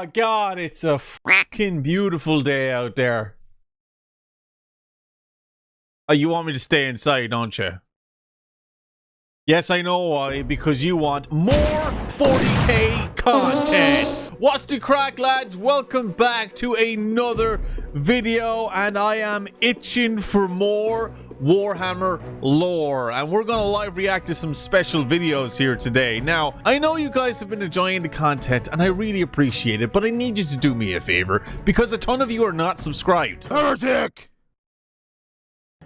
Oh God, it's a fucking beautiful day out there. Oh, you want me to stay inside, don't you? Yes, I know why. Because you want more 40k content. What's the crack, lads? Welcome back to another video, and I am itching for more Warhammer lore, and we're gonna live react to some special videos here today. Now, I know you guys have been enjoying the content, and I really appreciate it, but I need you to do me a favor, because a ton of you are not subscribed. Heretic!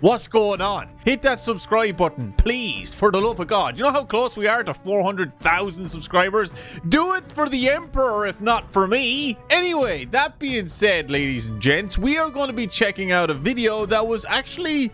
What's going on? Hit that subscribe button, please, for the love of God. You know how close we are to 400,000 subscribers? Do it for the Emperor, if not for me. Anyway, that being said, ladies and gents, we are going to be checking out a video that was actually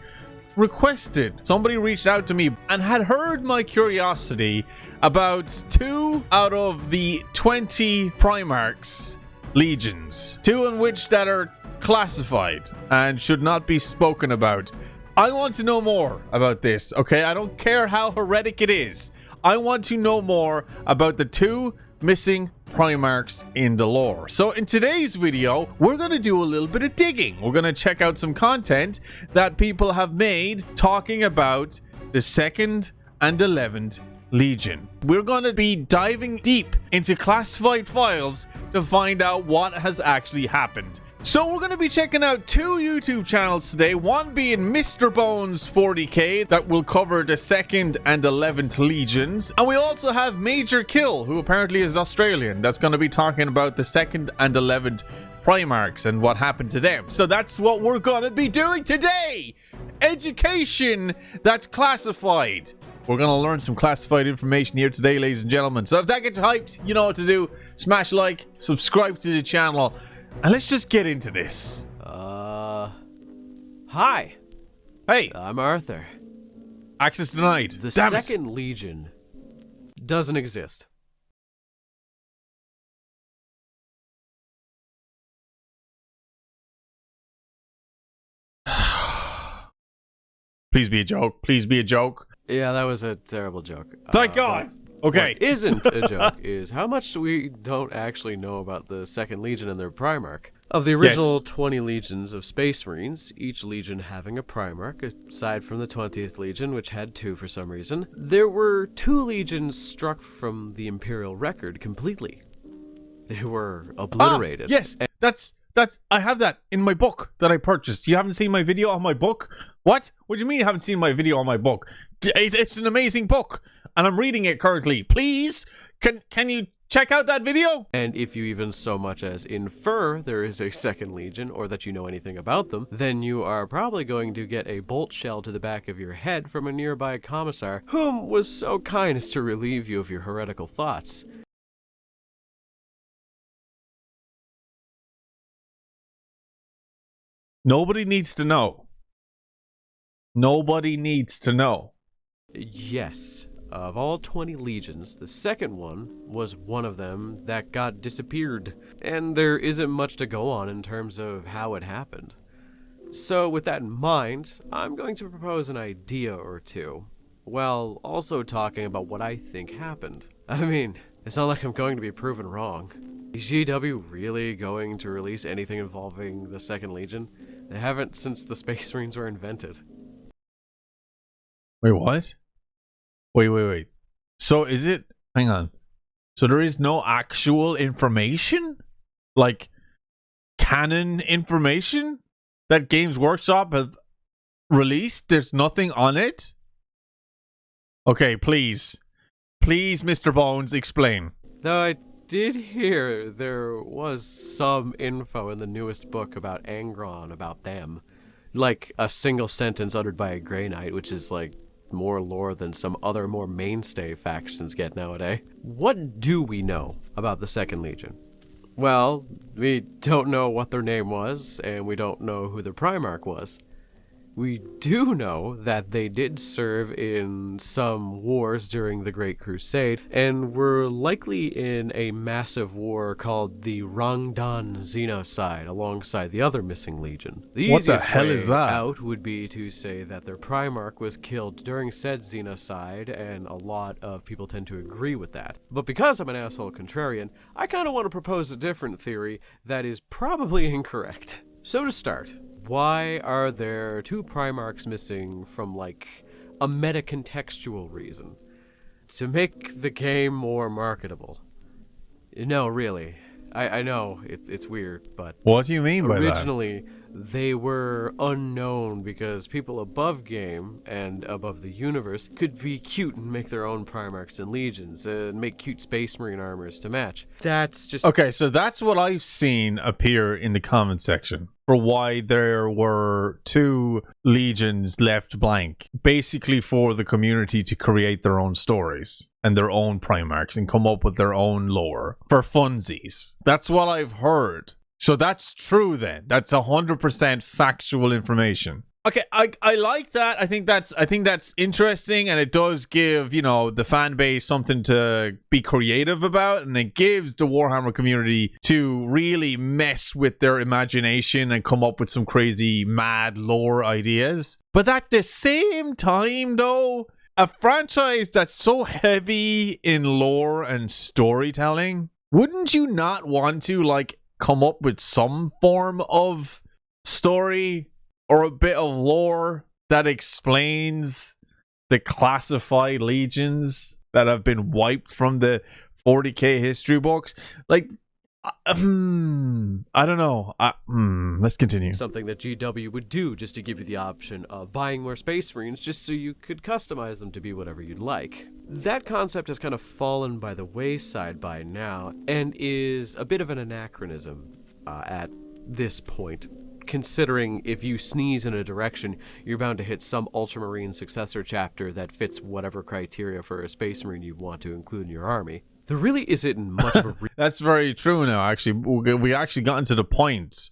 requested. Somebody reached out to me and had heard my curiosity about 2 out of the 20 Primarchs legions. 2 in which that are classified and should not be spoken about. I want to know more about this, okay? I don't care how heretic it is. I want to know more about the 2 missing Primarchs in the lore. So in today's video, we're going to do a little bit of digging. We're going to check out some content that people have made talking about the 2nd and 11th Legion. We're going to be diving deep into classified files to find out what has actually happened. So we're going to be checking out 2 YouTube channels today, one being Mr. Bones 40k that will cover the 2nd and 11th Legions, and we also have Major Kill, who apparently is Australian, that's going to be talking about the 2nd and 11th Primarchs and what happened to them. So that's what we're going to be doing today! Education that's classified. We're going to learn some classified information here today, ladies and gentlemen. So if that gets you hyped, you know what to do. Smash like, subscribe to the channel, and let's just get into this. Hi. Hey. I'm Arthur. Access denied. The Damn 2nd Legion doesn't exist. Please be a joke. Please be a joke. Yeah, that was a terrible joke. Thank God. Okay. What isn't a joke is how much we don't actually know about the 2nd Legion and their Primarch. Of the original 20 legions of Space Marines, each legion having a Primarch, aside from the 20th Legion, which had 2 for some reason, there were 2 legions struck from the Imperial record completely. They were obliterated. Yes, that's I have that in my book that I purchased. You haven't seen my video on my book? What? What do you mean you haven't seen my video on my book? It's an amazing book, and I'm reading it currently. Please, can you check out that video? And if you even so much as infer there is a 2nd Legion, or that you know anything about them, then you are probably going to get a bolt shell to the back of your head from a nearby commissar, whom was so kind as to relieve you of your heretical thoughts. Nobody needs to know. Nobody needs to know. Yes. Of all 20 legions, the 2nd one was one of them that got disappeared, and there isn't much to go on in terms of how it happened. So with that in mind, I'm going to propose an idea or 2, while also talking about what I think happened. I mean, it's not like I'm going to be proven wrong. Is GW really going to release anything involving the 2nd Legion? They haven't since the Space Marines were invented. Wait, what? Wait. So is it... Hang on. So there is no actual information? Like, canon information that Games Workshop have released? There's nothing on it? Okay, please. Please, Mr. Bones, explain. Though I did hear there was some info in the newest book about Angron, about them. Like, a single sentence uttered by a Grey Knight, which is like more lore than some other more mainstay factions get nowadays. What do we know about the 2nd Legion? Well, we don't know what their name was, and we don't know who their Primarch was. We do know that they did serve in some wars during the Great Crusade, and were likely in a massive war called the Rangdan xenocide alongside the other missing legion. The What the easiest hell way is that? out would be to say that their Primarch was killed during said xenocide, and a lot of people tend to agree with that. But because I'm an asshole contrarian, I kind of want to propose a different theory that is probably incorrect. So to start, why are there 2 Primarchs missing from, like, a meta-contextual reason? To make the game more marketable. No, really. I know, it's weird, but... What do you mean by that? Originally, they were unknown because people above game and above the universe could be cute and make their own Primarchs and Legions and make cute Space Marine armors to match. That's just... Okay, so that's what I've seen appear in the comment section for why there were 2 legions left blank, basically for the community to create their own stories and their own Primarchs and come up with their own lore for funsies. That's what I've heard. So that's true then. That's 100% factual information. Okay, I like that. I think that's interesting, and it does give, you know, the fan base something to be creative about, and it gives the Warhammer community to really mess with their imagination and come up with some crazy mad lore ideas. But at the same time though, a franchise that's so heavy in lore and storytelling, wouldn't you not want to, like, come up with some form of story or a bit of lore that explains the classified legions that have been wiped from the 40k history books? Like, I don't know. Let's continue. Something that GW would do just to give you the option of buying more Space Marines just so you could customize them to be whatever you'd like. That concept has kind of fallen by the wayside by now and is a bit of an anachronism at this point, considering if you sneeze in a direction, you're bound to hit some Ultramarine successor chapter that fits whatever criteria for a Space Marine you want to include in your army. There really isn't much of a... That's very true now, actually. We actually gotten to the point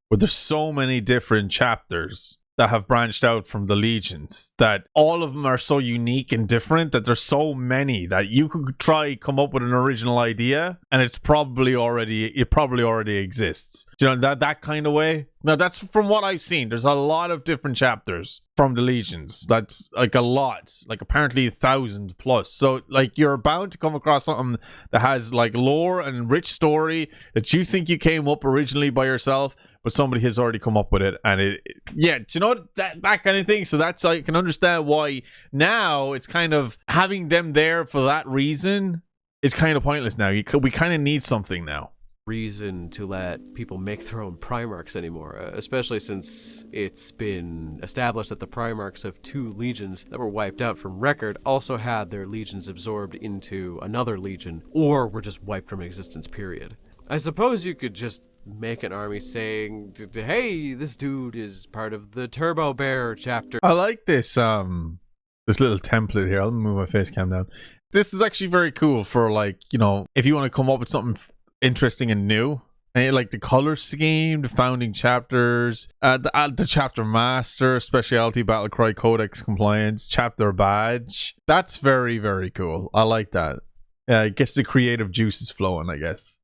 where there's so many different chapters that have branched out from the legions that all of them are so unique and different that there's so many that you could come up with an original idea and it probably already exists. Do you know, that kind of way? Now, that's from what I've seen. There's a lot of different chapters from the legions. That's like a lot, like apparently 1,000 plus. So like you're bound to come across something that has like lore and rich story that you think you came up originally by yourself, but somebody has already come up with it. And yeah, do you know that kind of thing? So that's, I can understand why now it's kind of having them there for that reason is kind of pointless now. We kind of need something now. Reason to let people make their own Primarchs anymore, especially since it's been established that the Primarchs of 2 legions that were wiped out from record also had their legions absorbed into another legion, or were just wiped from existence, period. I suppose you could just make an army saying, hey, this dude is part of the Turbo Bear chapter. I like this this little template here. I'll move my face cam down. This is actually very cool for, like, you know, if you want to come up with something interesting and new, and like the color scheme, the founding chapters, the chapter master, specialty battlecry codex compliance, chapter badge. That's very, very cool. I like that. Yeah, it gets the creative juices flowing, I guess.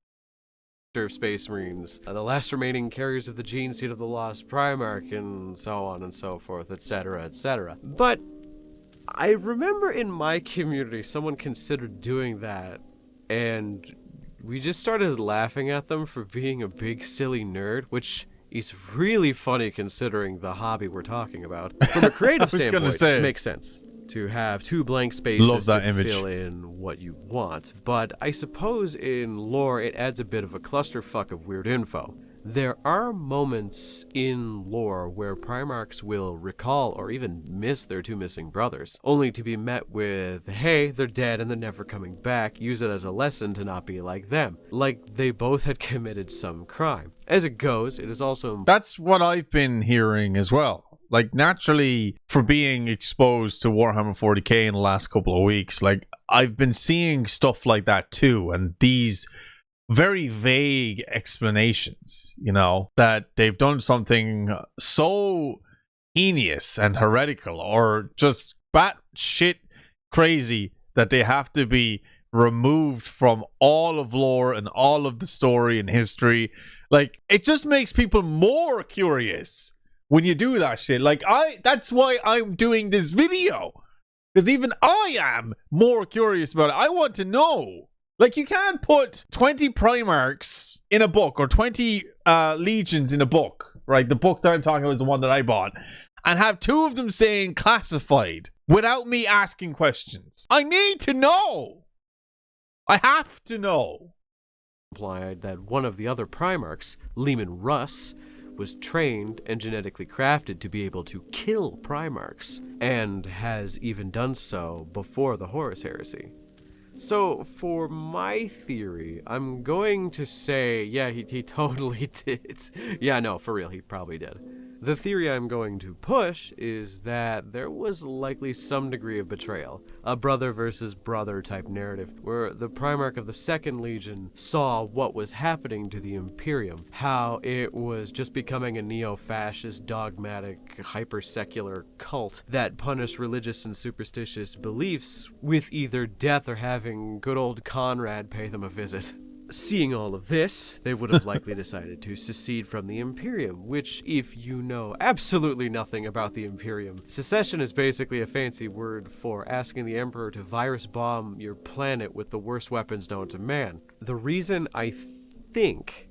Space Marines, the last remaining carriers of the gene seed of the lost Primarch, and so on and so forth, etc., etc. But I remember in my community someone considered doing that, and we just started laughing at them for being a big silly nerd, which is really funny considering the hobby we're talking about. From a creative standpoint, it makes sense to have 2 blank spaces to fill in what you want, but I suppose in lore it adds a bit of a clusterfuck of weird info. There are moments in lore where Primarchs will recall or even miss their 2 missing brothers, only to be met with, hey, they're dead and they're never coming back, use it as a lesson to not be like them. Like they both had committed some crime. As it goes, it is also... That's what I've been hearing as well. Like, naturally, for being exposed to Warhammer 40k in the last couple of weeks, like, I've been seeing stuff like that too, and these very vague explanations, you know, that they've done something so heinous and heretical or just batshit crazy that they have to be removed from all of lore and all of the story and history. Like, it just makes people more curious when you do that shit. Like, that's why I'm doing this video, because even I am more curious about it. I want to know. Like, you can't put 20 Primarchs in a book or 20 legions in a book, right? The book that I'm talking about is the one that I bought, and have two of them saying classified without me asking questions. I need to know. I have to know. Implied that one of the other Primarchs, Leman Russ, was trained and genetically crafted to be able to kill Primarchs, and has even done so before the Horus Heresy. So, for my theory, I'm going to say, yeah, he totally did. Yeah, no, for real, he probably did. The theory I'm going to push is that there was likely some degree of betrayal, a brother versus brother type narrative, where the Primarch of the Second Legion saw what was happening to the Imperium, how it was just becoming a neo-fascist, dogmatic, hyper-secular cult that punished religious and superstitious beliefs with either death or having good old Conrad pay them a visit. Seeing all of this, they would have likely decided to secede from the Imperium, which, if you know absolutely nothing about the Imperium, secession is basically a fancy word for asking the Emperor to virus bomb your planet with the worst weapons known to man. The reason I think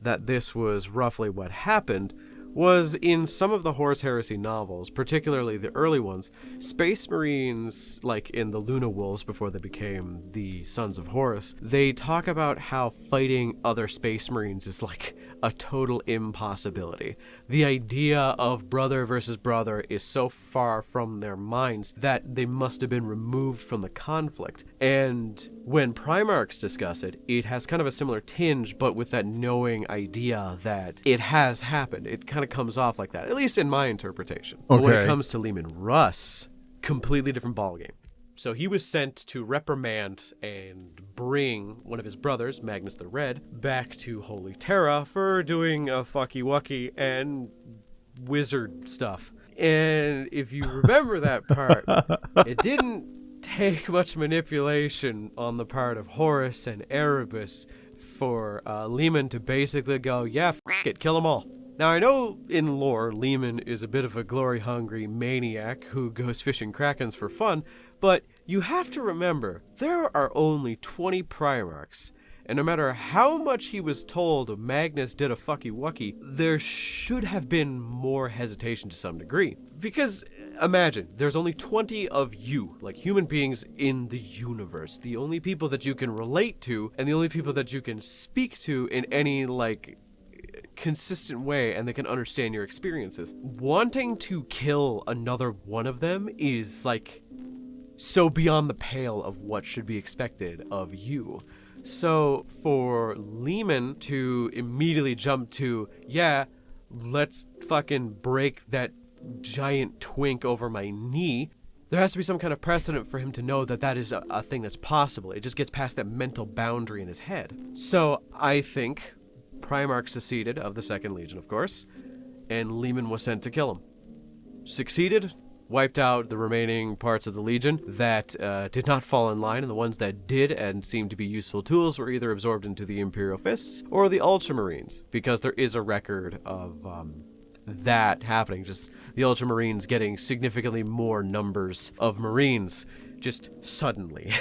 that this was roughly what happened was in some of the Horus Heresy novels, particularly the early ones, Space Marines, like in the Luna Wolves before they became the Sons of Horus, they talk about how fighting other Space Marines is like a total impossibility. The idea of brother versus brother is so far from their minds that they must have been removed from the conflict. And when Primarchs discuss it, it has kind of a similar tinge, but with that knowing idea that it has happened. It kind of comes off like that, at least in my interpretation. Okay. But when it comes to Leman Russ, completely different ballgame. So he was sent to reprimand and bring one of his brothers, Magnus the Red, back to Holy Terra for doing a fucky-wucky and wizard stuff. And if you remember that part, it didn't take much manipulation on the part of Horus and Erebus for Leman to basically go, yeah, f*** it, kill them all. Now, I know in lore, Leman is a bit of a glory-hungry maniac who goes fishing krakens for fun, but you have to remember, there are only 20 Primarchs, and no matter how much he was told Magnus did a fucky-wucky, there should have been more hesitation to some degree. Because, imagine, there's only 20 of you, like human beings in the universe, the only people that you can relate to, and the only people that you can speak to in any, like, consistent way, and they can understand your experiences. Wanting to kill another one of them is, like, so beyond the pale of what should be expected of you. So for Leman to immediately jump to, yeah, let's fucking break that giant twink over my knee, there has to be some kind of precedent for him to know that that is a thing that's possible. It just gets past that mental boundary in his head. So I think Primarch seceded of the Second Legion, of course, and Leman was sent to kill him. Succeeded, wiped out the remaining parts of the Legion that did not fall in line, and the ones that did and seemed to be useful tools were either absorbed into the Imperial Fists or the Ultramarines, because there is a record of that happening, just the Ultramarines getting significantly more numbers of Marines just suddenly.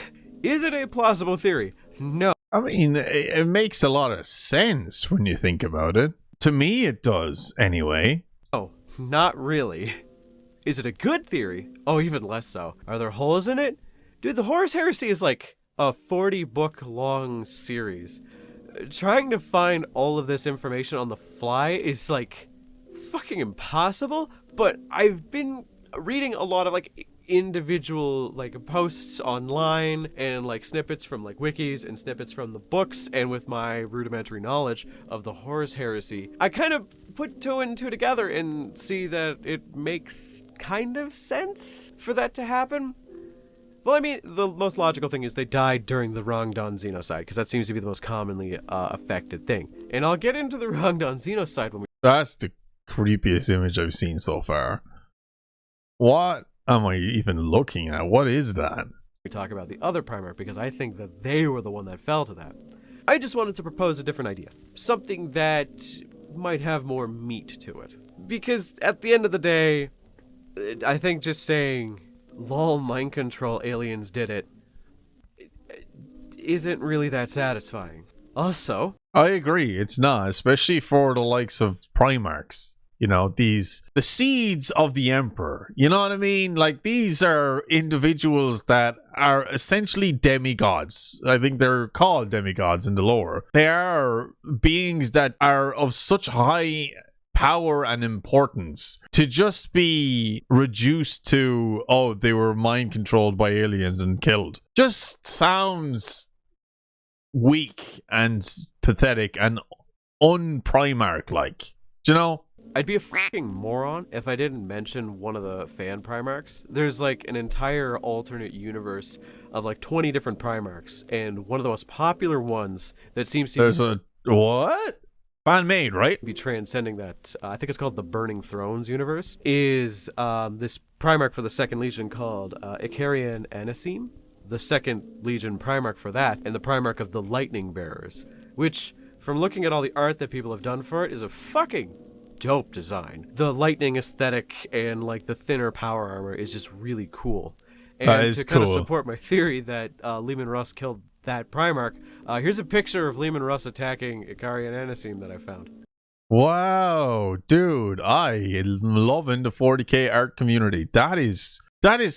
Is it a plausible theory? No. I mean, it makes a lot of sense when you think about it. To me, it does, anyway. Oh, not really. Is it a good theory? Oh, even less so. Are there holes in it? Dude, the Horus Heresy is like a 40-book long series. Trying to find all of this information on the fly is like fucking impossible, but I've been reading a lot of like individual like posts online and like snippets from like wikis and snippets from the books, and with my rudimentary knowledge of the Horus Heresy, I kind of put two and two together and see that it makes kind of sense for that to happen. Well, I mean, the most logical thing is they died during the Rangdan xenocide, because that seems to be the most commonly affected thing. And I'll get into the Rangdan xenocide when we... That's the creepiest image I've seen so far. What am I even looking at? What is that? We talk about the other Primarch because I think that they were the one that fell to that. I just wanted to propose a different idea. Something that might have more meat to it. Because at the end of the day, I think just saying, lol, mind control, aliens did it, isn't really that satisfying. Also, I agree, it's not, especially for the likes of Primarchs. You know, the seeds of the Emperor. You know what I mean? Like, these are individuals that are essentially demigods. I think they're called demigods in the lore. They are beings that are of such high power and importance to just be reduced to, oh, they were mind controlled by aliens and killed. Just sounds weak and pathetic and un-Primarch-like. Do you know? I'd be a fucking moron if I didn't mention one of the fan Primarchs. There's like an entire alternate universe of like 20 different Primarchs, and one of the most popular ones that seems to There's a what? Fan-made, right? Be transcending that. I think it's called the Burning Thrones universe. Is this Primarch for the Second Legion called Icarian Anasim, the Second Legion Primarch for that, and the Primarch of the Lightning Bearers, which, from looking at all the art that people have done for it, is a fucking dope design. The lightning aesthetic and like the thinner power armor is just really cool. And to kind of support my theory that Leman Russ killed that Primarch, here's a picture of Leman Russ attacking Icarian Anasim that I found. Wow, dude, I am loving the 40k art community. That is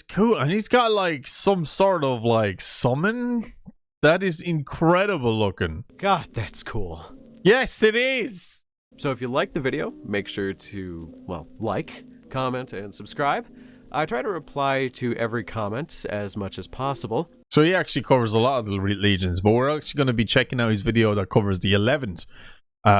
cool. And he's got like some sort of like summon. That is incredible looking. God, that's cool. Yes, it is. So if you like the video, make sure to, well, like, comment, and subscribe. I try to reply to every comment as much as possible. So he actually covers a lot of the legions, but we're actually going to be checking out his video that covers the 11th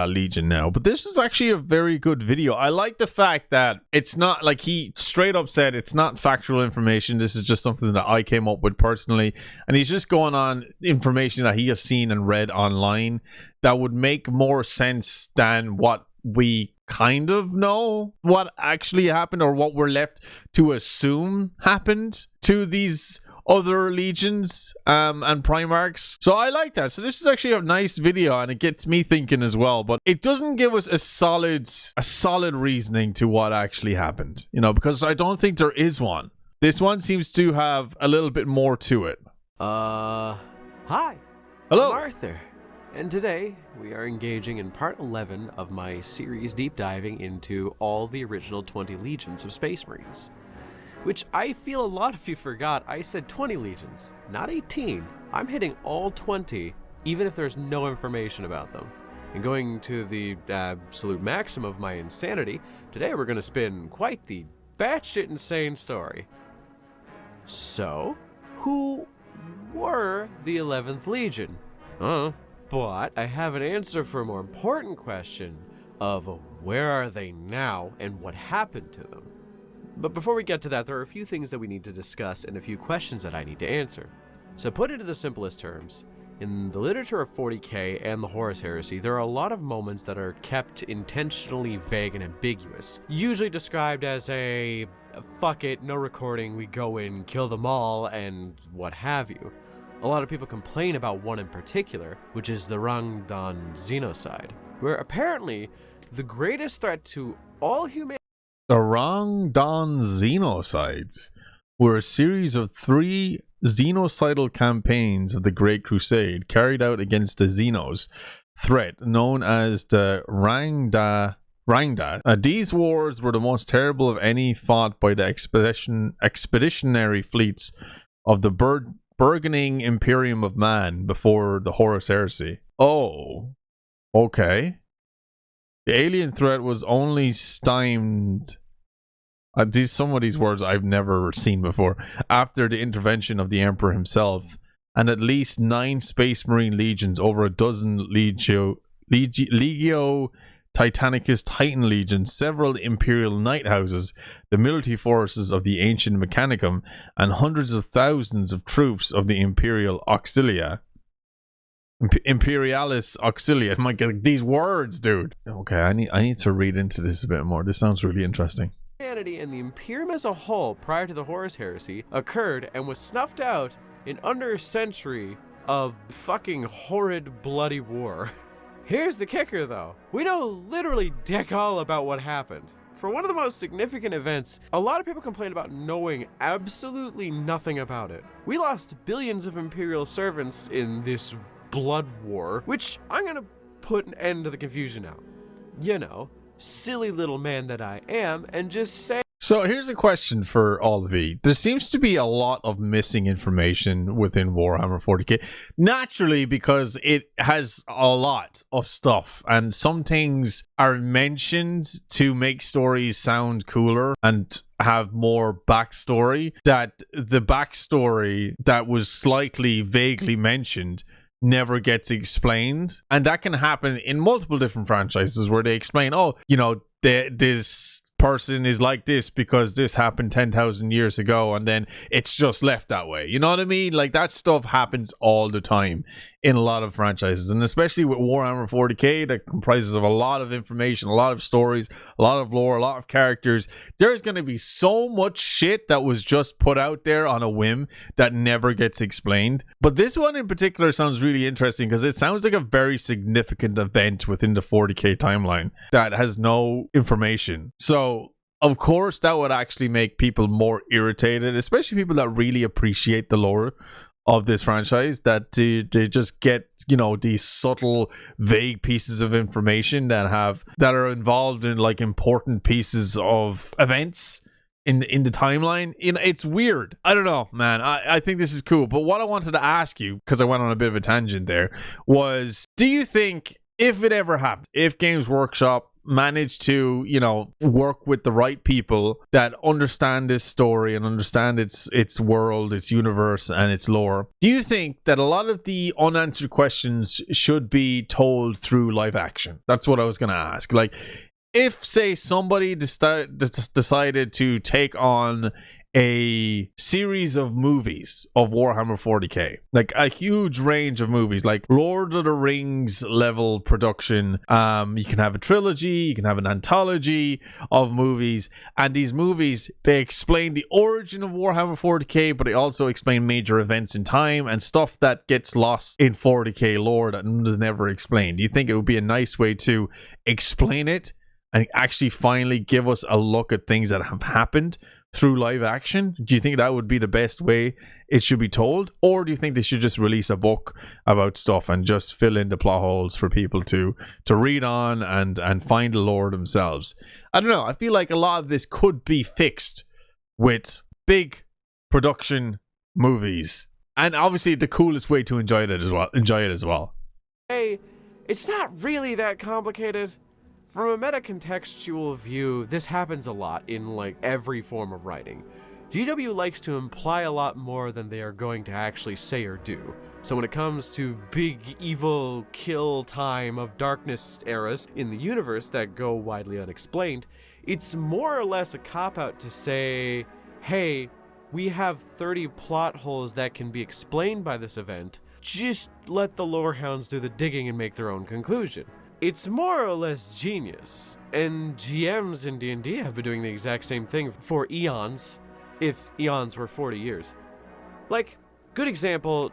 legion now. But this is actually a very good video. I like the fact that it's not, like he straight up said, it's not factual information. This is just something that I came up with personally. And he's just going on information that he has seen and read online that would make more sense than what we kind of know what actually happened, or what we're left to assume happened to these other legions and Primarchs. So I like that. So this is actually a nice video, and it gets me thinking as well, but it doesn't give us a solid reasoning to what actually happened, you know, because I don't think there is one. This one seems to have a little bit more to it. Hi. Hello. I'm Arthur. And today, we are engaging in part 11 of my series deep diving into all the original 20 legions of Space Marines. Which I feel a lot of you forgot. I said 20 legions, not 18. I'm hitting all 20, even if there's no information about them. And going to the absolute maximum of my insanity, today we're going to spin quite the batshit insane story. So, who were the 11th Legion? But I have an answer for a more important question of where are they now and what happened to them. But before we get to that, there are a few things that we need to discuss and a few questions that I need to answer. So put it into the simplest terms, in the literature of 40k and the Horus Heresy, there are a lot of moments that are kept intentionally vague and ambiguous, usually described as a fuck it, no recording, we go in, kill them all, and what have you. A lot of people complain about one in particular, which is the Rangdan xenocide, where apparently the greatest threat to all humanity. The Rangdan xenocides were a series of 3 xenocidal campaigns of the Great Crusade carried out against the Xenos threat known as the Rangdan. These wars were the most terrible of any fought by the expeditionary fleets of the burgeoning Imperium of Man before the Horus Heresy. Oh, okay. The alien threat was only stymied. Some of these words I've never seen before. After the intervention of the Emperor himself, and at least 9 Space Marine legions, over a dozen Legio Titanicus Titan legions, several Imperial Knight houses, the military forces of the ancient Mechanicum, and hundreds of thousands of troops of the Imperial Auxilia. Imperialis Auxilia. My God, these words, dude. Okay, I need to read into this a bit more. This sounds really interesting. Humanity and the Imperium as a whole prior to the Horus Heresy occurred and was snuffed out in under a century of fucking horrid bloody war. Here's the kicker though. We know literally dick all about what happened. For one of the most significant events, a lot of people complain about knowing absolutely nothing about it. We lost billions of Imperial servants in this blood war, which I'm gonna put an end to the confusion now. You know, silly little man that I am, and just say. So here's a question for all of you. There seems to be a lot of missing information within Warhammer 40k. Naturally, because it has a lot of stuff, and some things are mentioned to make stories sound cooler and have more backstory, that the backstory that was slightly vaguely mentioned never gets explained. And that can happen in multiple different franchises where they explain, oh, you know, this person is like this because this happened 10,000 years ago, and then it's just left that way. You know what I mean? Like, that stuff happens all the time in a lot of franchises, and especially with Warhammer 40k that comprises of a lot of information, a lot of stories, a lot of lore, a lot of characters. There's going to be so much shit that was just put out there on a whim that never gets explained. But this one in particular sounds really interesting because it sounds like a very significant event within the 40k timeline that has no information. So of course that would actually make people more irritated, especially people that really appreciate the lore of this franchise, that they just get, you know, these subtle vague pieces of information that are involved in like important pieces of events in the timeline. It's weird. I don't know, man. I think this is cool. But what I wanted to ask you, because I went on a bit of a tangent there, was, do you think if it ever happened, if Games Workshop managed to, you know, work with the right people that understand this story and understand its world, its universe, and its lore, do you think that a lot of the unanswered questions should be told through live action? That's what I was going to ask. Like, if, say, somebody decided to take on a series of movies of Warhammer 40k, like a huge range of movies, like Lord of the Rings level production. You can have a trilogy, you can have an anthology of movies, and these movies, they explain the origin of Warhammer 40k, but they also explain major events in time and stuff that gets lost in 40k lore that is never explained. Do you think it would be a nice way to explain it and actually finally give us a look at things that have happened through live action? Do you think that would be the best way it should be told? Or do you think they should just release a book about stuff and just fill in the plot holes for people to read on and find the lore themselves? I don't know. I feel like a lot of this could be fixed with big production movies. And obviously the coolest way to enjoy it as well. Hey, it's not really that complicated. From a meta-contextual view, this happens a lot in, like, every form of writing. GW likes to imply a lot more than they are going to actually say or do. So when it comes to big, evil, kill time of darkness eras in the universe that go widely unexplained, it's more or less a cop-out to say, hey, we have 30 plot holes that can be explained by this event. Just let the lorehounds do the digging and make their own conclusion. It's more or less genius, and GMs in D&D have been doing the exact same thing for eons, if eons were 40 years. Like, good example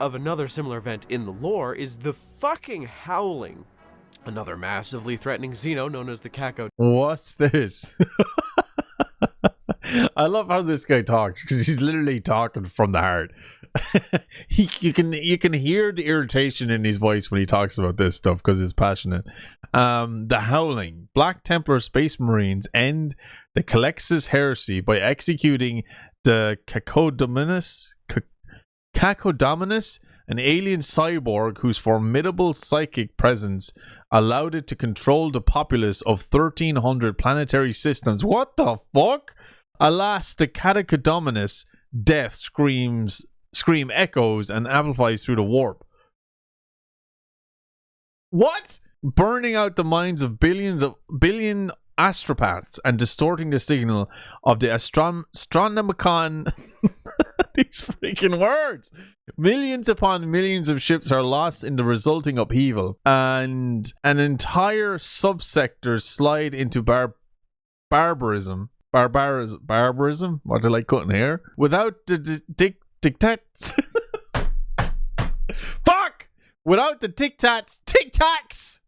of another similar event in the lore is the fucking Howling, another massively threatening Xeno known as the Caco. What's this? I love how this guy talks, because he's literally talking from the heart. You can hear the irritation in his voice when he talks about this stuff because he's passionate. The Howling. Black Templar Space Marines end the Calexis heresy by executing the Cacodominus, an alien cyborg whose formidable psychic presence allowed it to control the populace of 1,300 planetary systems. What the fuck? Alas, the Cacodominus death scream echoes and amplifies through the warp. What? Burning out the minds of billion astropaths and distorting the signal of the Astronomicon. These freaking words. Millions upon millions of ships are lost in the resulting upheaval, and an entire subsector slide into barbarism barbarism, what they like cutting hair, without the tic-tacs. Fuck! Without the tic-tacs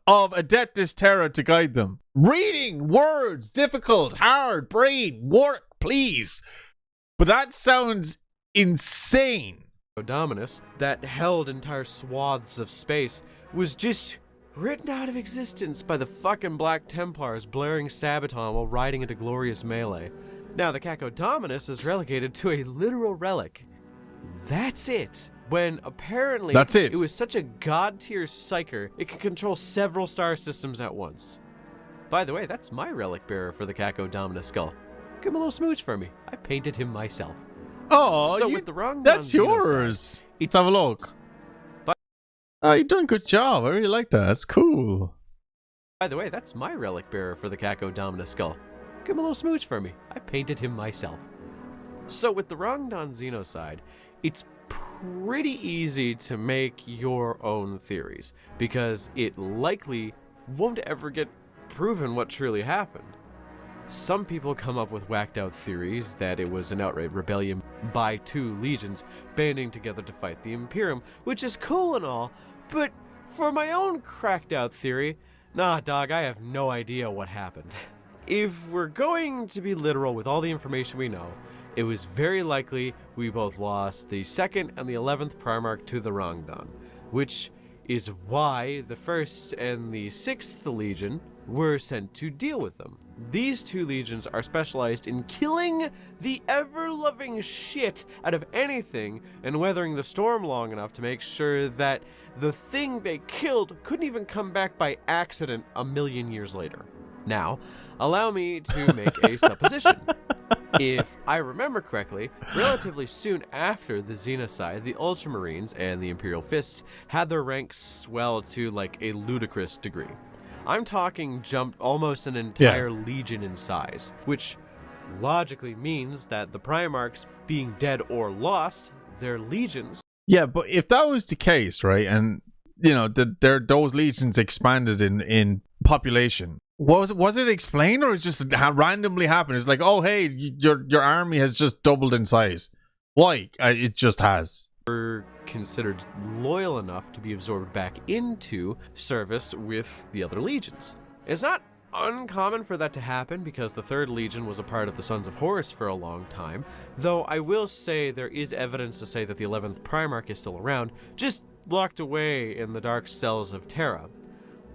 of Adeptus Terra to guide them. Reading words, difficult, hard, brain, work, please. But that sounds insane. Dominus, that held entire swaths of space, was just written out of existence by the fucking Black Templars blaring Sabaton while riding into glorious melee. Now the Cacodominus is relegated to a literal relic. That's it. When apparently it was such a god-tier psyker, it can control several star systems at once. By the way, that's my relic bearer for the Cacodominus skull. Give him a little smooch for me. I painted him myself. Oh, so with the Rangdan that's yours. Xenocide, Let's have a look. Oh, you've done a good job. I really like that. That's cool. By the way, that's my relic bearer for the Cacodominus skull. Give him a little smooch for me. I painted him myself. So with the Rangdan Xenocide, it's pretty easy to make your own theories, because it likely won't ever get proven what truly happened. Some people come up with whacked out theories that it was an outright rebellion by two legions banding together to fight the Imperium, which is cool and all, but for my own cracked out theory, nah dog, I have no idea what happened. If we're going to be literal with all the information we know, it was very likely we both lost the 2nd and the 11th Primarch to the Rangdan, which is why the 1st and the 6th Legion were sent to deal with them. These two legions are specialized in killing the ever-loving shit out of anything and weathering the storm long enough to make sure that the thing they killed couldn't even come back by accident a million years later. Now, allow me to make a supposition. If I remember correctly, relatively soon after the Xenocide, the Ultramarines and the Imperial Fists had their ranks swell to like a ludicrous degree. I'm talking jumped almost an entire legion in size, which logically means that the Primarchs being dead or lost, their legions... Yeah, but if that was the case, right, and, you know, those legions expanded in population, was it explained, or it just randomly happened? It's like, oh, hey, your army has just doubled in size. Why? It just has. Were considered loyal enough to be absorbed back into service with the other legions. It's not uncommon for that to happen because the 3rd Legion was a part of the Sons of Horus for a long time, though I will say there is evidence to say that the 11th Primarch is still around, just locked away in the dark cells of Terra,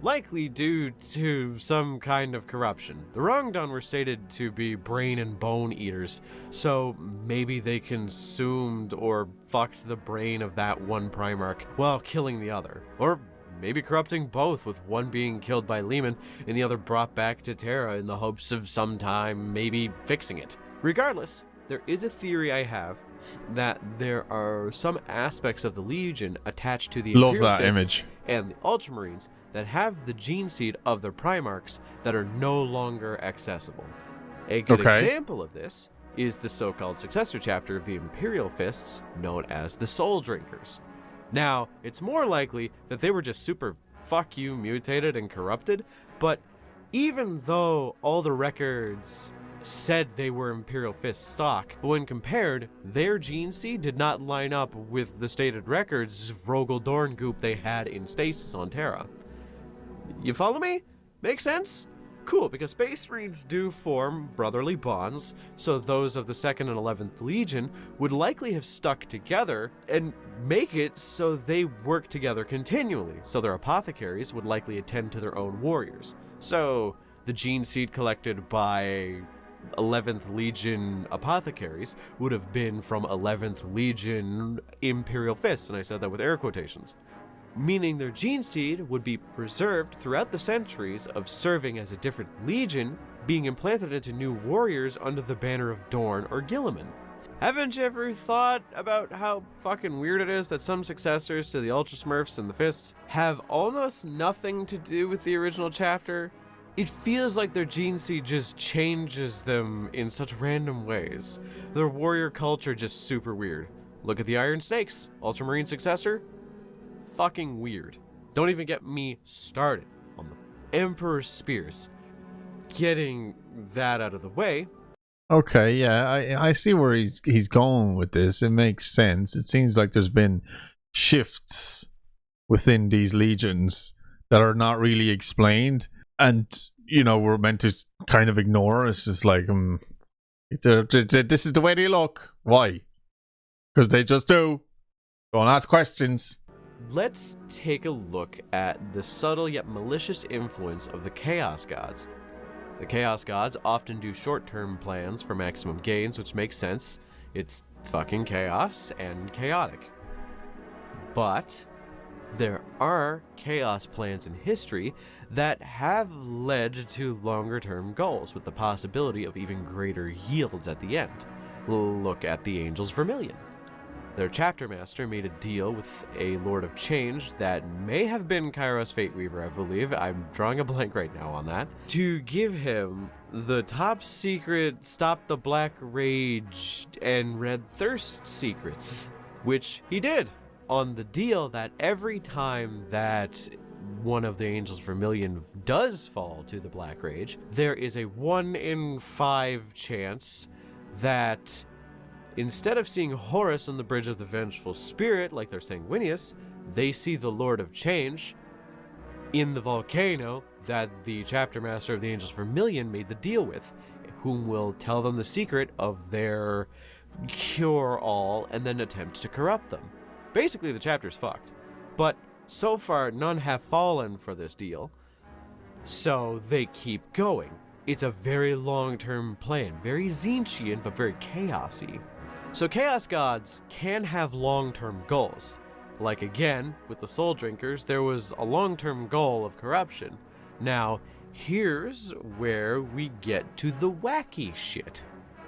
likely due to some kind of corruption. The Rangdan were stated to be brain and bone eaters, so maybe they consumed or fucked the brain of that one Primarch while killing the other. Or maybe corrupting both, with one being killed by Leman and the other brought back to Terra in the hopes of sometime maybe fixing it. Regardless, there is a theory I have that there are some aspects of the Legion attached to the Imperial Fists and the Ultramarines that have the gene seed of their Primarchs that are no longer accessible. A good example of this is the so-called successor chapter of the Imperial Fists, known as the Soul Drinkers. Now, it's more likely that they were just super fuck you mutated and corrupted, but even though all the records said they were Imperial Fist stock, but when compared, their gene seed did not line up with the stated records Rogel Dorn goop they had in stasis on Terra. You follow me? Make sense? Cool, because Space Marines do form brotherly bonds, so those of the 2nd and 11th Legion would likely have stuck together and make it so they work together continually, so their apothecaries would likely attend to their own warriors. So, the gene seed collected by 11th Legion apothecaries would have been from 11th Legion Imperial Fists, and I said that with air quotations. Meaning their gene seed would be preserved throughout the centuries of serving as a different legion, being implanted into new warriors under the banner of Dorn or Guilliman. Haven't you ever thought about how fucking weird it is that some successors to the Ultra Smurfs and the Fists have almost nothing to do with the original chapter? It feels like their gene seed just changes them in such random ways. Their warrior culture just super weird. Look at the Iron Snakes, Ultramarine successor. Fucking weird. Don't even get me started on the Emperor Spears. Getting that out of the way, Okay, yeah, I see where he's going with this. It makes sense. It seems like there's been shifts within these legions that are not really explained, and we're meant to kind of ignore. It's just like this is the way they look. Why? Because they just do. Don't ask questions. Let's take a look at the subtle yet malicious influence of the Chaos Gods. The Chaos Gods often do short-term plans for maximum gains, which makes sense. It's fucking chaos and chaotic. But there are chaos plans in history that have led to longer-term goals, with the possibility of even greater yields at the end. Look at the Angels Vermilion. Their chapter master made a deal with a Lord of Change that may have been Kairos Fateweaver, I believe. I'm drawing a blank right now on that. To give him the top secret Stop the Black Rage and Red Thirst secrets, which he did, on the deal that every time that one of the Angels Vermilion does fall to the Black Rage, there is a 1 in 5 chance that instead of seeing Horus on the Bridge of the Vengeful Spirit like their Sanguinius, they see the Lord of Change in the volcano that the chapter master of the Angels Vermilion made the deal with, whom will tell them the secret of their cure-all and then attempt to corrupt them. Basically, the chapter's fucked. But so far, none have fallen for this deal, so they keep going. It's a very long-term plan, very Zinchian, but very chaosy. So Chaos Gods can have long-term goals. Like again, with the Soul Drinkers, there was a long-term goal of corruption. Now, here's where we get to the wacky shit.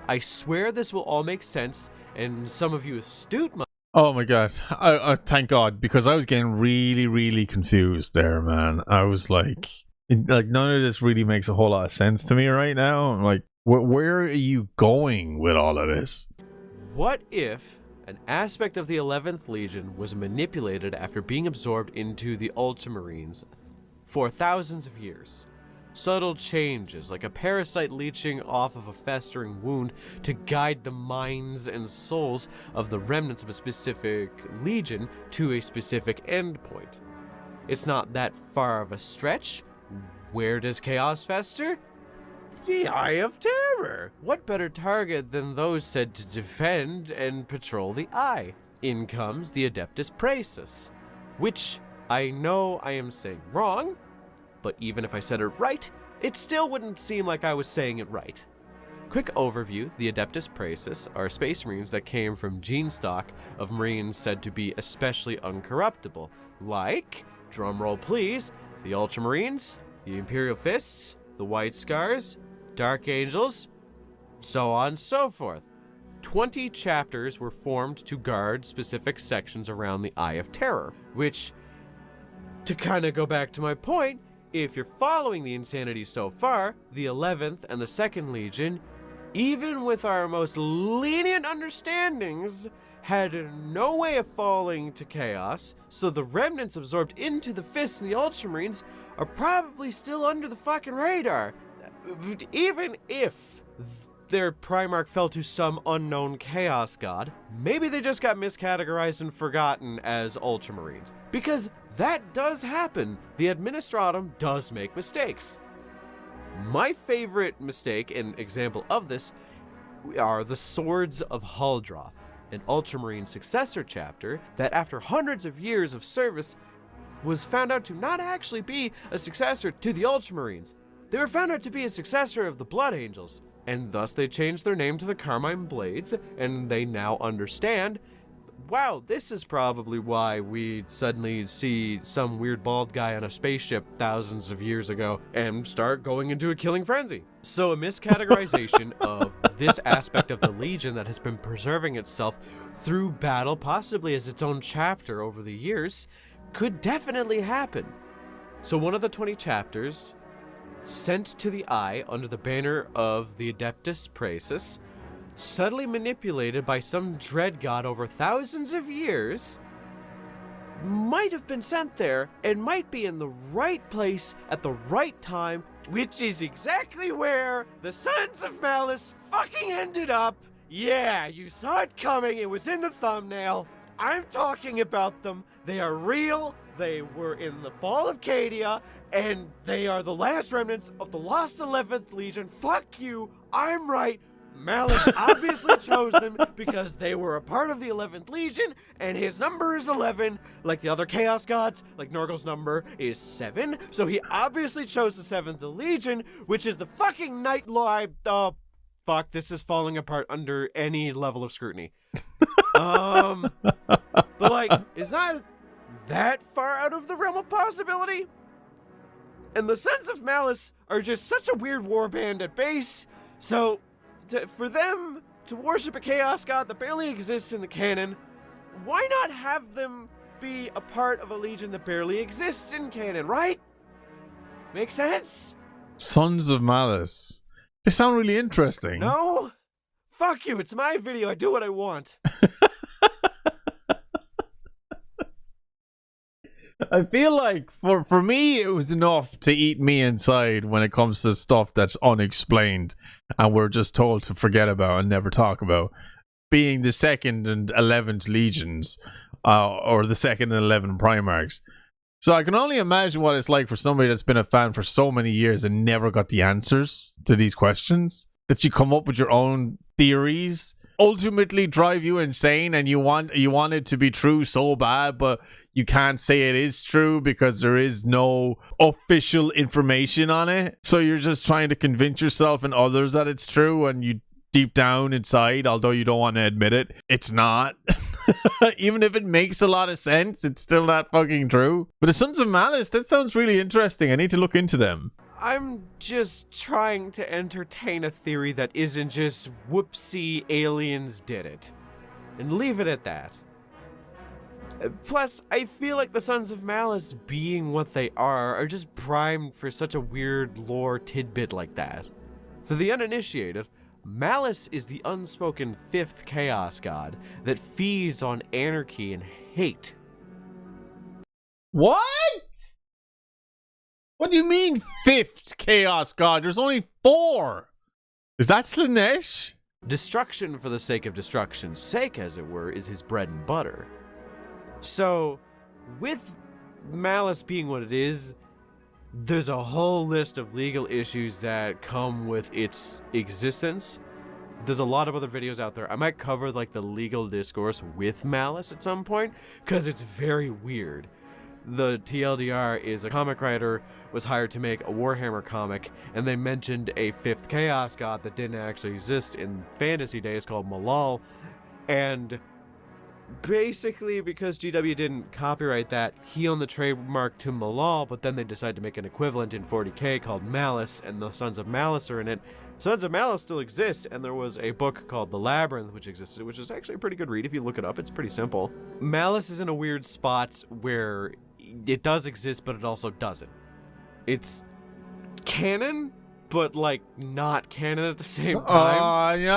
I swear this will all make sense, and some of you astute Oh my god, I thank God, because I was getting really, really confused there, man. I was like none of this really makes a whole lot of sense to me right now. I'm like, where are you going with all of this? What if an aspect of the 11th Legion was manipulated after being absorbed into the Ultramarines for thousands of years? Subtle changes, like a parasite leeching off of a festering wound to guide the minds and souls of the remnants of a specific legion to a specific endpoint. It's not that far of a stretch. Where does chaos fester? The Eye of Terror! What better target than those said to defend and patrol the Eye? In comes the Adeptus Praesus, which I know I am saying wrong, but even if I said it right, it still wouldn't seem like I was saying it right. Quick overview, the Adeptus Praesus are space marines that came from gene stock of marines said to be especially uncorruptible, like, drumroll please, the Ultramarines, the Imperial Fists, the White Scars, Dark Angels, so on and so forth. 20 chapters were formed to guard specific sections around the Eye of Terror, which, to kind of go back to my point, if you're following the insanity so far, the 11th and the 2nd Legion, even with our most lenient understandings, had no way of falling to chaos, so the remnants absorbed into the Fists and the Ultramarines are probably still under the fucking radar. Even if their Primarch fell to some unknown chaos god, maybe they just got miscategorized and forgotten as Ultramarines. Because that does happen. The Administratum does make mistakes. My favorite mistake and example of this are the Swords of Huldroth, an Ultramarine successor chapter that after hundreds of years of service was found out to not actually be a successor to the Ultramarines. They were found out to be a successor of the Blood Angels, and thus they changed their name to the Carmine Blades, and they now understand, wow, this is probably why we suddenly see some weird bald guy on a spaceship thousands of years ago and start going into a killing frenzy. So a miscategorization of this aspect of the Legion that has been preserving itself through battle, possibly as its own chapter over the years, could definitely happen. So one of the 20 chapters sent to the Eye under the banner of the Adeptus Praesus, subtly manipulated by some dread god over thousands of years, might have been sent there and might be in the right place at the right time, which is exactly where the Sons of Malice fucking ended up. Yeah, you saw it coming. It was in the thumbnail. I'm talking about them. They are real. They were in the fall of Cadia, and they are the last remnants of the lost 11th Legion. Fuck you. I'm right. Malice obviously chose them because they were a part of the 11th Legion, and his number is 11, like the other Chaos Gods, like Nurgle's number is 7, so he obviously chose the 7th Legion, which is the fucking Night Lord. Fuck, this is falling apart under any level of scrutiny. But like, is that far out of the realm of possibility? And the Sons of Malice are just such a weird warband at base, so for them to worship a chaos god that barely exists in the canon, why not have them be a part of a legion that barely exists in canon, right? Make sense? Sons of Malice. They sound really interesting. No? Fuck you, it's my video, I do what I want. I feel like for me it was enough to eat me inside when it comes to stuff that's unexplained and we're just told to forget about and never talk about, being the 2nd and 11th Legions or the 2nd and 11 Primarchs. So I can only imagine what it's like for somebody that's been a fan for so many years and never got the answers to these questions, that you come up with your own theories, ultimately drive you insane, and you want it to be true so bad, but you can't say it is true because there is no official information on it. So you're just trying to convince yourself and others that it's true, and you deep down inside, although you don't want to admit it, it's not. Even if it makes a lot of sense, it's still not fucking true. But the Sons of Malice, that sounds really interesting. I need to look into them. I'm just trying to entertain a theory that isn't just whoopsie aliens did it. And leave it at that. Plus, I feel like the Sons of Malice, being what they are just primed for such a weird lore tidbit like that. For the uninitiated, Malice is the unspoken 5th Chaos God that feeds on anarchy and hate. What? What do you mean 5th Chaos God? There's only 4. Is that Slanesh? Destruction for the sake of destruction's sake, as it were, is his bread and butter. So, with Malice being what it is, there's a whole list of legal issues that come with its existence. There's a lot of other videos out there. I might cover like the legal discourse with Malice at some point, because it's very weird. The TLDR is a comic writer was hired to make a Warhammer comic, and they mentioned a 5th Chaos God that didn't actually exist in fantasy days called Malal, and basically because GW didn't copyright that, he owned the trademark to Malal, but then they decided to make an equivalent in 40k called Malice, and the Sons of Malice are in it. Sons of Malice still exists, and there was a book called The Labyrinth which existed, which is actually a pretty good read if you look it up. It's pretty simple. Malice is in a weird spot where it does exist, but it also doesn't. It's canon, but like not canon at the same time. No!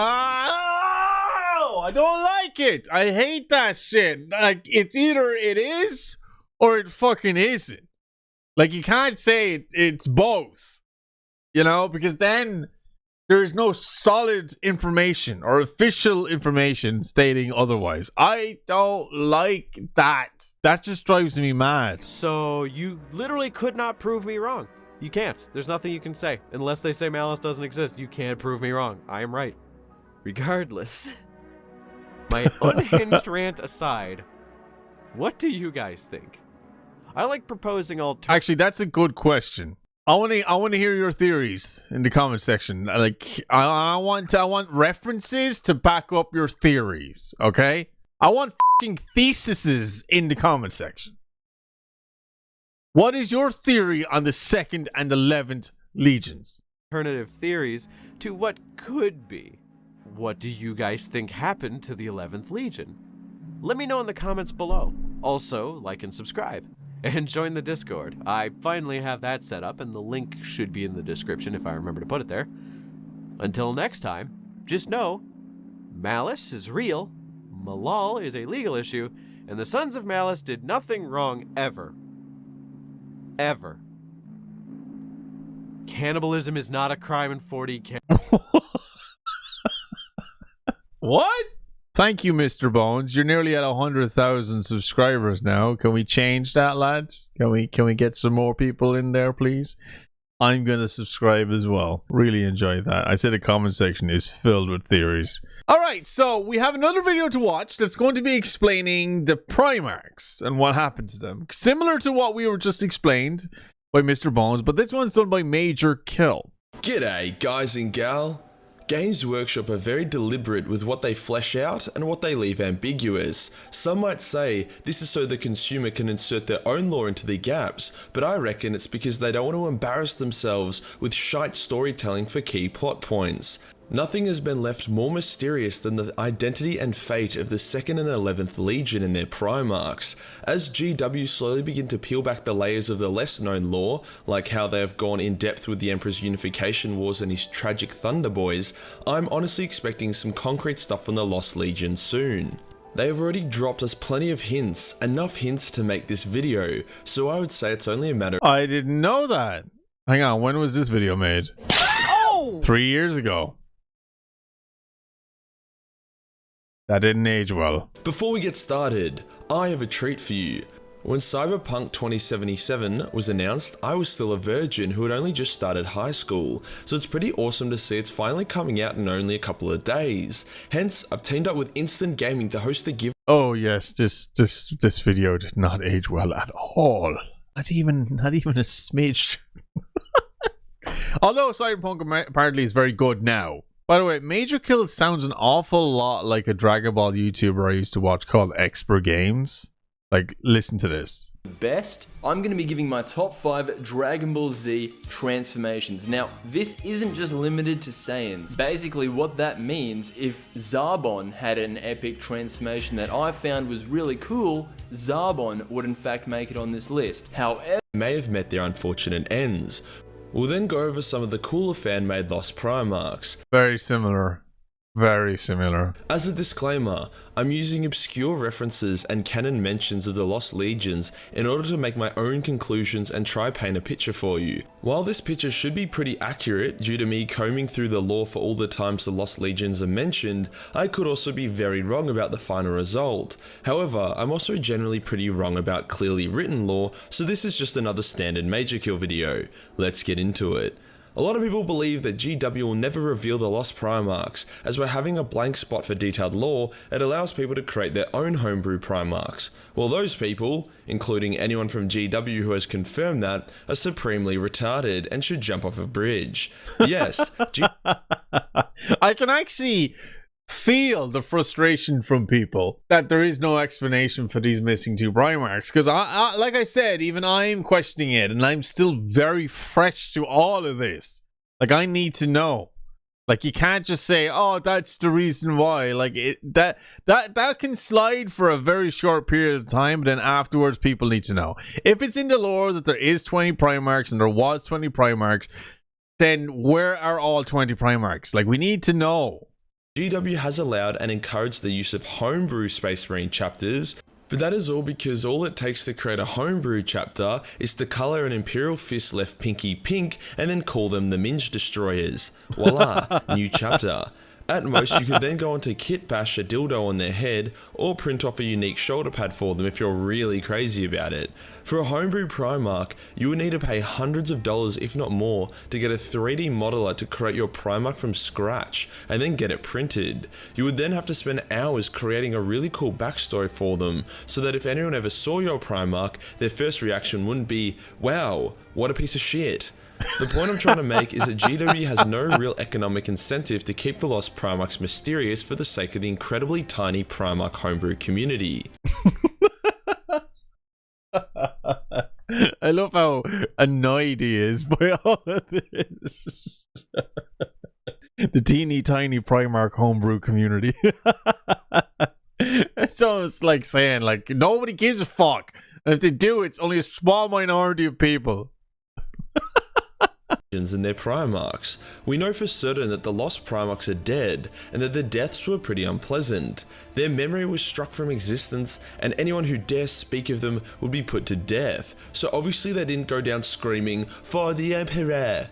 I don't like it. I hate that shit. Like, it's either it is or it fucking isn't. Like, you can't say it's both, you know, because then there is no solid information or official information stating otherwise. I don't like that. That just drives me mad. So you literally could not prove me wrong. You can't. There's nothing you can say. Unless they say Malice doesn't exist, you can't prove me wrong. I am right. Regardless, my unhinged rant aside, what do you guys think? I like proposing Actually, that's a good question. I want to hear your theories in the comment section. Like, I want references to back up your theories. Okay, I want fucking theses in the comment section. What is your theory on the 2nd and 11th Legions? Alternative theories to what could be. What do you guys think happened to the 11th Legion? Let me know in the comments below. Also, like and subscribe. And join the Discord. I finally have that set up, and the link should be in the description if I remember to put it there. Until next time, just know, Malice is real, Malal is a legal issue, and the Sons of Malice did nothing wrong ever. Ever. Cannibalism is not a crime in 40K. What? Thank you, Mr. Bones. You're nearly at 100,000 subscribers now. Can we change that, lads? Can we get some more people in there, please? I'm going to subscribe as well. Really enjoy that. I said the comment section is filled with theories. Alright, so we have another video to watch that's going to be explaining the Primarchs and what happened to them. Similar to what we were just explained by Mr. Bones, but this one's done by Major Kill. G'day, guys and gal. Games Workshop are very deliberate with what they flesh out and what they leave ambiguous. Some might say this is so the consumer can insert their own lore into the gaps, but I reckon it's because they don't want to embarrass themselves with shite storytelling for key plot points. Nothing has been left more mysterious than the identity and fate of the 2nd and 11th Legion and their Primarchs. As GW slowly begin to peel back the layers of the less known lore, like how they have gone in depth with the Emperor's Unification Wars and his tragic Thunder Boys, I'm honestly expecting some concrete stuff from the Lost Legion soon. They have already dropped us plenty of hints, enough hints to make this video, so I would say it's only a matter. I didn't know that. Hang on, when was this video made? Oh! 3 years ago. That didn't age well. Before we get started, I have a treat for you. When Cyberpunk 2077 was announced, I was still a virgin who had only just started high school, so it's pretty awesome to see it's finally coming out in only a couple of days. Hence, I've teamed up with Instant Gaming to host a giveaway. Oh yes, this video did not age well at all. Not even a smidge. Although Cyberpunk apparently is very good now. By the way, Major Kill sounds an awful lot like a Dragon Ball YouTuber I used to watch called Expert Games. Like, listen to this. Best, I'm going to be giving my top 5 Dragon Ball Z transformations. Now, this isn't just limited to Saiyans. Basically, what that means, if Zarbon had an epic transformation that I found was really cool, Zarbon would in fact make it on this list. However, may have met their unfortunate ends. We'll then go over some of the cooler fan-made Lost Primarchs. Very similar. Very similar. As a disclaimer, I'm using obscure references and canon mentions of the Lost Legions in order to make my own conclusions and try paint a picture for you. While this picture should be pretty accurate due to me combing through the lore for all the times the Lost Legions are mentioned, I could also be very wrong about the final result. However, I'm also generally pretty wrong about clearly written lore, so this is just another standard Major Kill video. Let's get into it. A lot of people believe that GW will never reveal the Lost Primarchs, as by having a blank spot for detailed lore, it allows people to create their own homebrew Primarchs. Well, those people, including anyone from GW who has confirmed that, are supremely retarded and should jump off a bridge. Yes, I can actually feel the frustration from people that there is no explanation for these missing 2 Primarchs, because I like I said, even I'm questioning it, and I'm still very fresh to all of this. Like, I need to know. Like, you can't just say, oh, that's the reason why. Like, that can slide for a very short period of time, but then afterwards people need to know. If it's in the lore that there is 20 Primarchs and there was 20 Primarchs, then where are all 20 Primarchs? Like, we need to know. GW has allowed and encouraged the use of homebrew Space Marine chapters, but that is all because all it takes to create a homebrew chapter is to colour an Imperial Fist left pinky pink and then call them the Minge Destroyers. Voila, new chapter. At most, you could then go on to kit bash a dildo on their head, or print off a unique shoulder pad for them if you're really crazy about it. For a homebrew Primarch, you would need to pay hundreds of dollars, if not more, to get a 3D modeler to create your Primarch from scratch, and then get it printed. You would then have to spend hours creating a really cool backstory for them, so that if anyone ever saw your Primarch, their first reaction wouldn't be, wow, what a piece of shit. The point I'm trying to make is that GW has no real economic incentive to keep the Lost Primarchs mysterious for the sake of the incredibly tiny Primarch homebrew community. I love how annoyed he is by all of this. The teeny tiny Primarch homebrew community. It's almost like saying, like, nobody gives a fuck. And if they do, it's only a small minority of people. and their Primarchs. We know for certain that the lost Primarchs are dead, and that their deaths were pretty unpleasant. Their memory was struck from existence, and anyone who dares speak of them would be put to death, so obviously they didn't go down screaming, "For the Emperor!"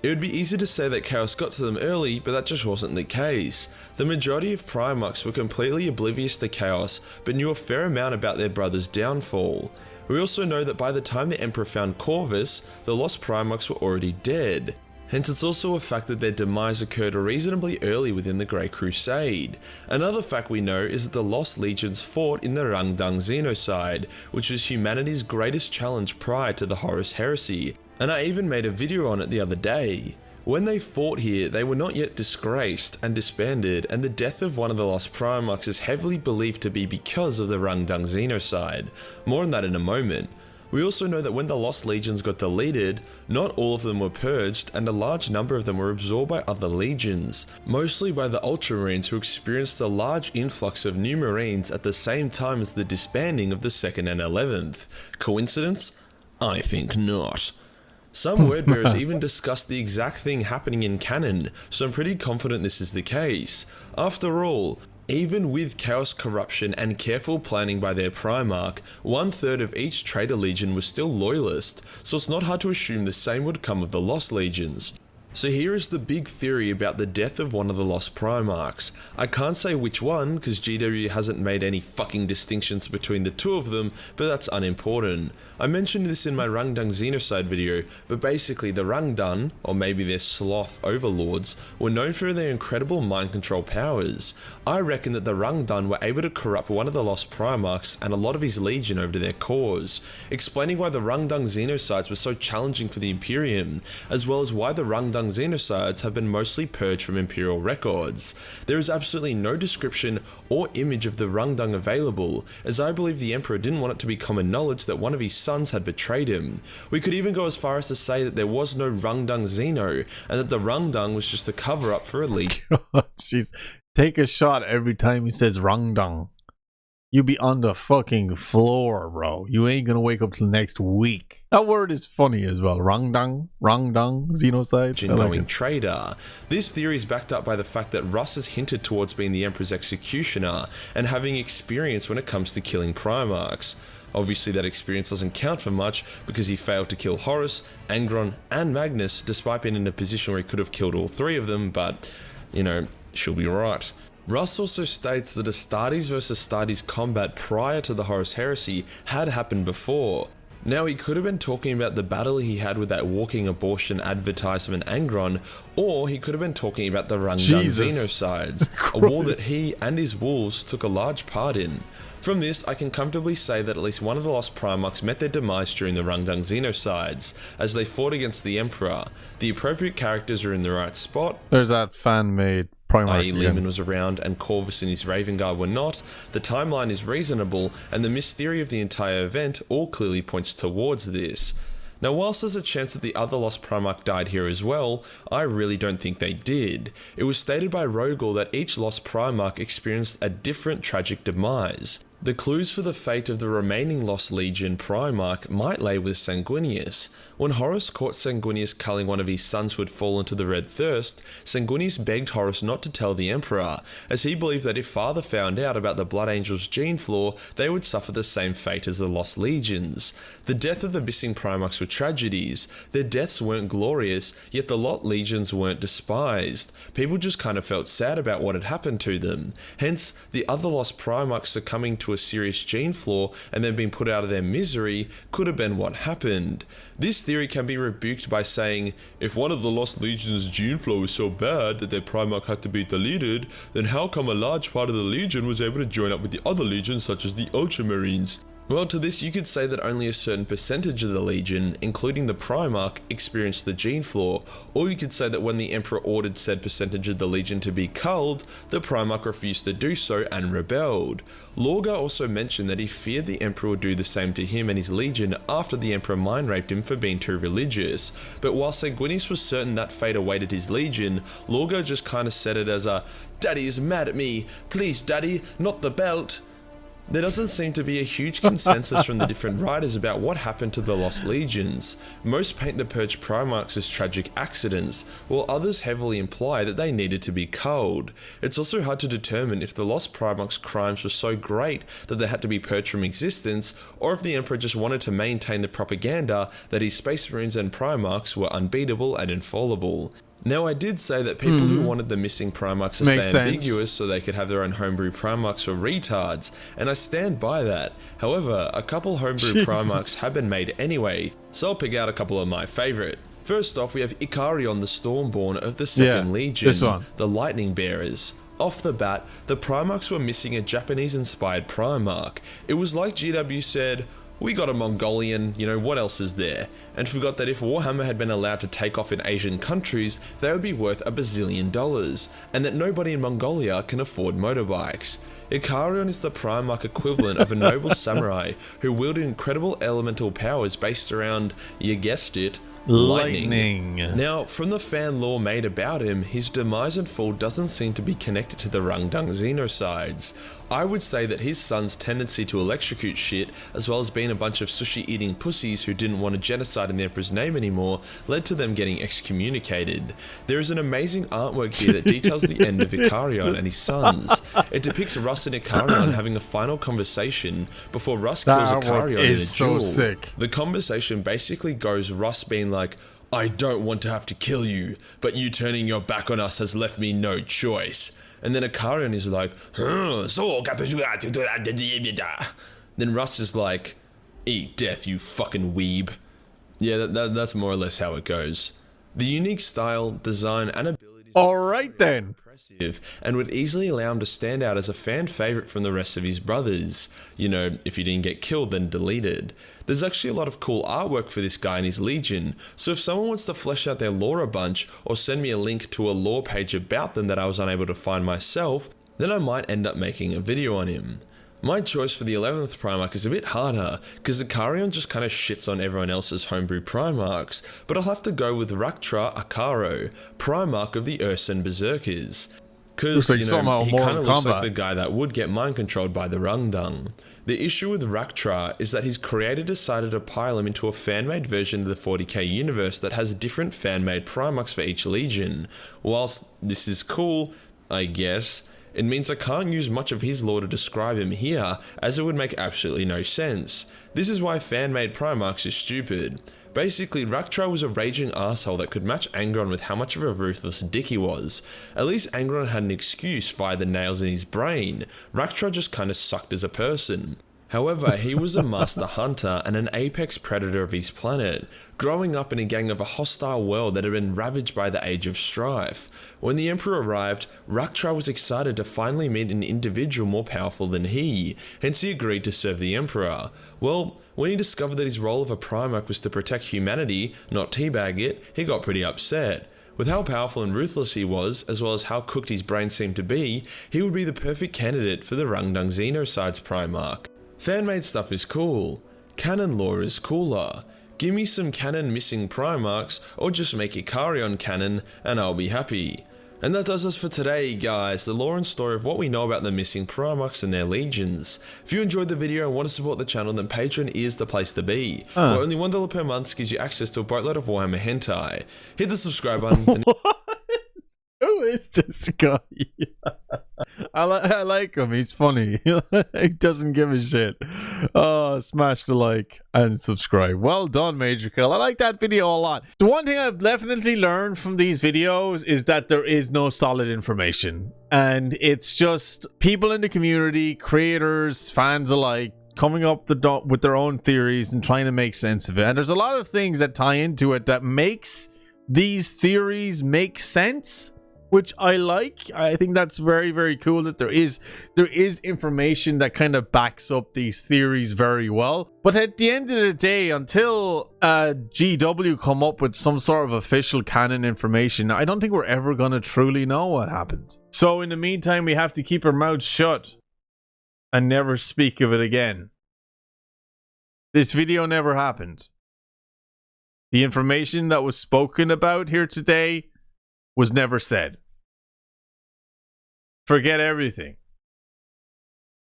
It would be easy to say that chaos got to them early, but that just wasn't the case. The majority of Primarchs were completely oblivious to chaos, but knew a fair amount about their brother's downfall. We also know that by the time the Emperor found Corvus, the lost Primarchs were already dead. Hence it's also a fact that their demise occurred reasonably early within the Great Crusade. Another fact we know is that the Lost Legions fought in the Rangdan xenocide, which was humanity's greatest challenge prior to the Horus Heresy, and I even made a video on it the other day. When they fought here, they were not yet disgraced and disbanded, and the death of one of the lost Primarchs is heavily believed to be because of the Rangdan xenocide. More on that in a moment. We also know that when the Lost Legions got deleted, not all of them were purged, and a large number of them were absorbed by other legions, mostly by the Ultramarines, who experienced a large influx of new Marines at the same time as the disbanding of the 2nd and 11th. Coincidence? I think not. Some wordbearers even discussed the exact thing happening in canon, so I'm pretty confident this is the case. After all, even with chaos, corruption, and careful planning by their Primarch, 1/3 of each traitor legion was still loyalist, so it's not hard to assume the same would come of the Lost Legions. So here is the big theory about the death of one of the lost Primarchs. I can't say which one, because GW hasn't made any fucking distinctions between the two of them, but that's unimportant. I mentioned this in my Rangdan xenocide video, but basically the Rangdan, or maybe their sloth overlords, were known for their incredible mind control powers. I reckon that the Rangdan were able to corrupt one of the lost Primarchs and a lot of his legion over to their cause, explaining why the Rangdan xenocides were so challenging for the Imperium, as well as why the Rangdan xenocides have been mostly purged from Imperial records. There is absolutely no description or image of the Rangdan available, as I believe the Emperor didn't want it to be common knowledge that one of his sons had betrayed him. We could even go as far as to say that there was no Rangdan Xeno, and that the Rangdan was just a cover up for a league. Jeez, take a shot every time he says Rangdan. You be on the fucking floor, bro. You ain't gonna wake up till next week. That word is funny as well. Rangdan, xenocide. Knowing traitor. This theory is backed up by the fact that Russ has hinted towards being the Emperor's executioner and having experience when it comes to killing Primarchs. Obviously that experience doesn't count for much because he failed to kill Horus, Angron, and Magnus despite being in a position where he could have killed all three of them, but, you know, she'll be right. Russ also states that Astartes versus Astartes combat prior to the Horus Heresy had happened before. Now he could have been talking about the battle he had with that walking abortion advertisement Angron, or he could have been talking about the Rangdan xenocides, a war that he and his wolves took a large part in. From this, I can comfortably say that at least one of the lost Primarchs met their demise during the Rangdan xenocides, as they fought against the Emperor. The appropriate characters are in the right spot. There's that fan-made Primarch. i.e. Leman was around and Corvus and his Raven Guard were not, the timeline is reasonable, and the mist theory of the entire event all clearly points towards this. Now whilst there's a chance that the other lost Primarch died here as well, I really don't think they did. It was stated by Rogel that each lost Primarch experienced a different tragic demise. The clues for the fate of the remaining Lost Legion Primarch might lay with Sanguinius. When Horus caught Sanguinius culling one of his sons who had fallen to the Red Thirst, Sanguinius begged Horus not to tell the Emperor, as he believed that if Father found out about the Blood Angel's gene flaw, they would suffer the same fate as the Lost Legions. The death of the missing Primarchs were tragedies. Their deaths weren't glorious, yet the Lost Legions weren't despised. People just kind of felt sad about what had happened to them. Hence, the other Lost Primarchs succumbing to a serious gene flaw and then being put out of their misery could have been what happened. This theory can be rebuked by saying, if one of the Lost Legion's gene flaw was so bad that their Primarch had to be deleted, then how come a large part of the Legion was able to join up with the other legions such as the Ultramarines? Well, to this you could say that only a certain percentage of the Legion, including the Primarch, experienced the gene flaw, or you could say that when the Emperor ordered said percentage of the Legion to be culled, the Primarch refused to do so and rebelled. Lorga also mentioned that he feared the Emperor would do the same to him and his Legion after the Emperor mind raped him for being too religious, but while Sanguinius was certain that fate awaited his Legion, Lorga just kinda said it as a, "Daddy is mad at me, please daddy, not the belt." There doesn't seem to be a huge consensus from the different writers about what happened to the Lost Legions. Most paint the Purge Primarchs as tragic accidents, while others heavily imply that they needed to be culled. It's also hard to determine if the Lost Primarchs' crimes were so great that they had to be purged from existence, or if the Emperor just wanted to maintain the propaganda that his Space Marines and Primarchs were unbeatable and infallible. Now, I did say that people who wanted the missing Primarchs to stay ambiguous so they could have their own homebrew Primarchs were retards, and I stand by that. However, a couple homebrew Primarchs have been made anyway, so I'll pick out a couple of my favourite. First off, we have Ikarion the Stormborn of the Second Legion, the Lightning Bearers. Off the bat, the Primarchs were missing a Japanese-inspired Primarch. It was like GW said, we got a Mongolian, what else is there? And forgot that if Warhammer had been allowed to take off in Asian countries, they would be worth $1 bazillion, and that nobody in Mongolia can afford motorbikes. Ikarion is the Primarch equivalent of a noble samurai who wielded incredible elemental powers based around, you guessed it, lightning. Now, from the fan lore made about him, his demise and fall doesn't seem to be connected to the Rangdan xenocides. I would say that his son's tendency to electrocute shit, as well as being a bunch of sushi-eating pussies who didn't want to genocide in the Emperor's name anymore, led to them getting excommunicated. There is an amazing artwork here that details the end of Ikarion and his sons. It depicts Russ and Ikarion having a final conversation before Russ kills Ikarion in a duel. Sick. The conversation basically goes Russ being like, I don't want to have to kill you, but you turning your back on us has left me no choice. And then Ikarion is like, then Russ is like, eat death, you fucking weeb. Yeah, that's more or less how it goes. The unique style, design, and abilities Alright then. impressive, and would easily allow him to stand out as a fan favourite from the rest of his brothers. If he didn't get killed, then deleted. There's actually a lot of cool artwork for this guy and his legion, so if someone wants to flesh out their lore a bunch, or send me a link to a lore page about them that I was unable to find myself, then I might end up making a video on him. My choice for the 11th Primarch is a bit harder, because Ikarion just kinda shits on everyone else's homebrew Primarchs, but I'll have to go with Raktra Akaro, Primarch of the Ursen Berserkers. Because, he kinda looks like the guy that would get mind controlled by the Rangdan. The issue with Raktra is that his creator decided to pile him into a fan-made version of the 40k universe that has different fan-made Primarchs for each legion. Whilst this is cool, I guess, it means I can't use much of his lore to describe him here, as it would make absolutely no sense. This is why fan-made Primarchs is stupid. Basically, Raktra was a raging asshole that could match Angron with how much of a ruthless dick he was. At least Angron had an excuse via the nails in his brain. Raktra just kinda sucked as a person. However, he was a master hunter and an apex predator of his planet, growing up in a gang of a hostile world that had been ravaged by the Age of Strife. When the Emperor arrived, Raktra was excited to finally meet an individual more powerful than he, hence he agreed to serve the Emperor. Well, when he discovered that his role of a Primarch was to protect humanity, not teabag it, he got pretty upset. With how powerful and ruthless he was, as well as how cooked his brain seemed to be, he would be the perfect candidate for the Rangdan Xenocide's Primarch. Fan-made stuff is cool. Canon lore is cooler. Give me some canon missing Primarchs, or just make Ikarion canon, and I'll be happy. And that does us for today, guys, the lore and story of what we know about the missing Primarchs and their legions. If you enjoyed the video and want to support the channel, then Patreon is the place to be, where only $1 per month gives you access to a boatload of Warhammer hentai. Hit the subscribe button. Who is this guy? I like him. He's funny. He doesn't give a shit. Oh, smash the like and subscribe. Well done, Major Kill. I like that video a lot. The one thing I've definitely learned from these videos is that there is no solid information. And it's just people in the community, creators, fans alike, coming up with their own theories and trying to make sense of it. And there's a lot of things that tie into it that makes these theories make sense, which I like. I think that's very, very cool that there is information that kind of backs up these theories very well. But at the end of the day, until GW come up with some sort of official canon information, I don't think we're ever going to truly know what happened. So in the meantime, we have to keep our mouths shut and never speak of it again. This video never happened. The information that was spoken about here today was never said. Forget everything.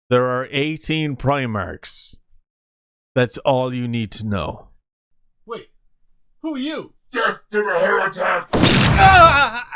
There are 18 Primarchs. That's all you need to know. Wait, who are you? Death to the heretic! Ah!